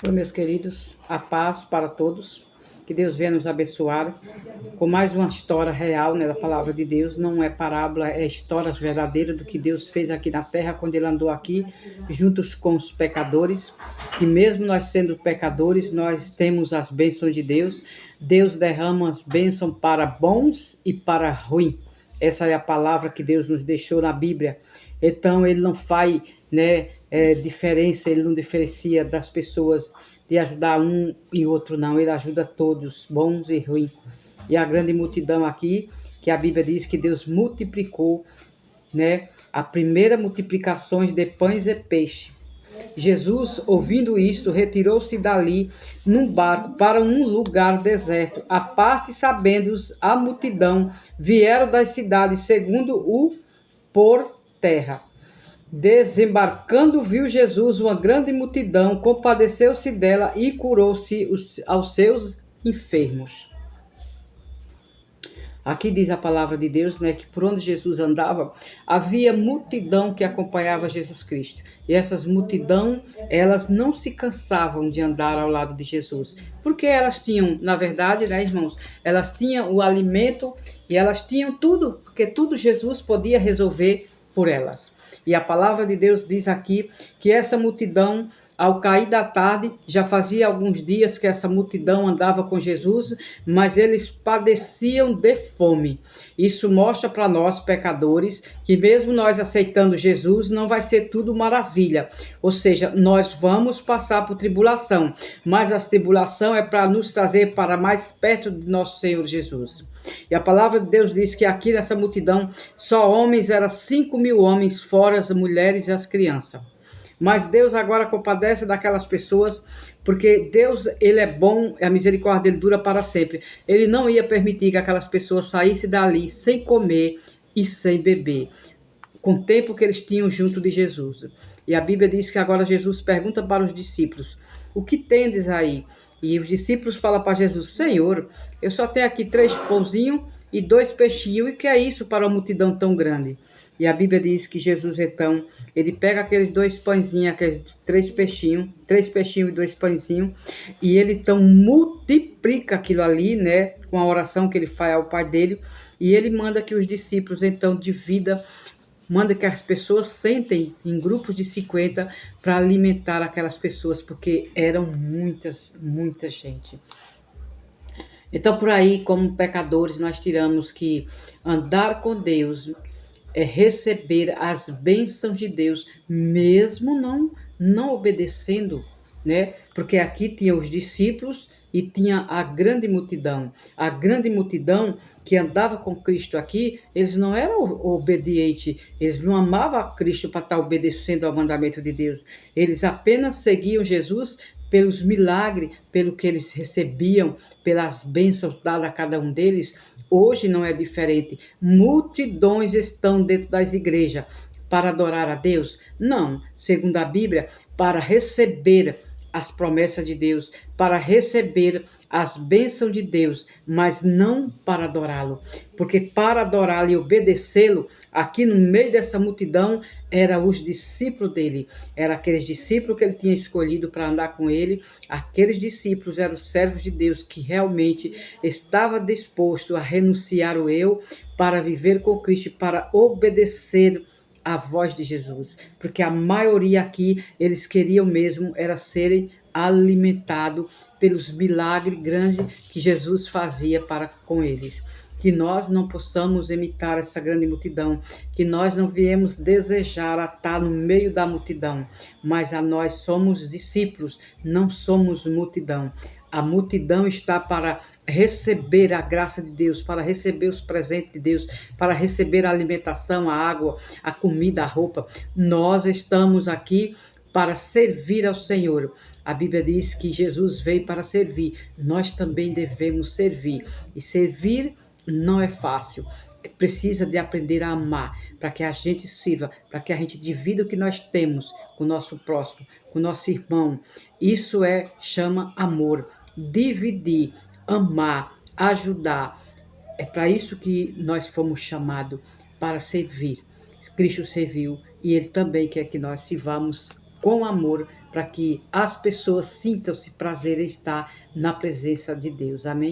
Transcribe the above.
Oi, meus queridos, a paz para todos, que Deus venha nos abençoar com mais uma história real, né, da palavra de Deus. Não é parábola, é histórias verdadeiras do que Deus fez aqui na terra quando Ele andou aqui juntos com os pecadores, que mesmo nós sendo pecadores, nós temos as bênçãos de Deus. Deus derrama as bênçãos para bons e para ruins. Essa é a palavra que Deus nos deixou na Bíblia. Então, Ele não faz, né, diferença, Ele não diferencia das pessoas de ajudar um e outro, não. Ele ajuda todos, bons e ruins. E a grande multidão aqui, que a Bíblia diz que Deus multiplicou, né, a primeira multiplicação de pães e peixe. Jesus, ouvindo isto, retirou-se dali num barco para um lugar deserto. À parte, sabendo-os a multidão, vieram das cidades segundo o por terra. Desembarcando, viu Jesus uma grande multidão, compadeceu-se dela e curou-se aos seus enfermos. Aqui diz a palavra de Deus, né, que por onde Jesus andava, havia multidão que acompanhava Jesus Cristo. E essas multidão, elas não se cansavam de andar ao lado de Jesus. Porque elas tinham, na verdade, né, irmãos, elas tinham o alimento e elas tinham tudo, porque tudo Jesus podia resolver por elas. E a palavra de Deus diz aqui que essa multidão, ao cair da tarde, já fazia alguns dias que essa multidão andava com Jesus, mas eles padeciam de fome. Isso mostra para nós, pecadores, que mesmo nós aceitando Jesus, não vai ser tudo maravilha. Ou seja, nós vamos passar por tribulação, mas a tribulação é para nos trazer para mais perto de nosso Senhor Jesus. E a palavra de Deus diz que aqui nessa multidão, só homens, eram 5.000 homens, fora as mulheres e as crianças. Mas Deus agora compadece daquelas pessoas, porque Deus, Ele é bom, a misericórdia dele dura para sempre. Ele não ia permitir que aquelas pessoas saíssem dali sem comer e sem beber, com o tempo que eles tinham junto de Jesus. E a Bíblia diz que agora Jesus pergunta para os discípulos: o que tendes aí? E os discípulos falam para Jesus: Senhor, eu só tenho aqui 3 pãozinhos e 2 peixinhos, e que é isso para uma multidão tão grande? E a Bíblia diz que Jesus, então, ele pega aqueles 2 pãezinhos, aqueles 3 peixinhos e 2 pãezinhos, e ele então multiplica aquilo ali, né, com a oração que ele faz ao Pai dele, e ele manda que os discípulos, então, dividam, manda que as pessoas sentem em grupos de 50 para alimentar aquelas pessoas, porque eram muita gente. Então, por aí, como pecadores, nós tiramos que andar com Deus é receber as bênçãos de Deus, mesmo não obedecendo, né? Porque aqui tinha os discípulos e tinha a grande multidão. A grande multidão que andava com Cristo aqui, eles não eram obedientes, eles não amavam a Cristo para estar obedecendo ao mandamento de Deus. Eles apenas seguiam Jesus pelos milagres, pelo que eles recebiam, pelas bênçãos dadas a cada um deles. Hoje não é diferente. Multidões estão dentro das igrejas para adorar a Deus? Não, segundo a Bíblia, para receber as promessas de Deus, para receber as bênçãos de Deus, mas não para adorá-lo. Porque para adorá-lo e obedecê-lo, aqui no meio dessa multidão, eram os discípulos dele. Eram aqueles discípulos que ele tinha escolhido para andar com ele. Aqueles discípulos eram os servos de Deus que realmente estavam dispostos a renunciar o eu para viver com Cristo, para obedecer a voz de Jesus, porque a maioria aqui, eles queriam mesmo era serem alimentados pelos milagres grandes que Jesus fazia para com eles. Que nós não possamos imitar essa grande multidão, que nós não viemos desejar estar no meio da multidão, mas a nós somos discípulos, não somos multidão. A multidão está para receber a graça de Deus, para receber os presentes de Deus, para receber a alimentação, a água, a comida, a roupa. Nós estamos aqui para servir ao Senhor. A Bíblia diz que Jesus veio para servir. Nós também devemos servir. E servir não é fácil. Precisa de aprender a amar, para que a gente sirva, para que a gente divida o que nós temos com o nosso próximo, com o nosso irmão. Isso chama amor. Dividir, amar, ajudar. É para isso que nós fomos chamados, para servir. Cristo serviu e Ele também quer que nós sirvamos com amor para que as pessoas sintam-se prazer em estar na presença de Deus. Amém?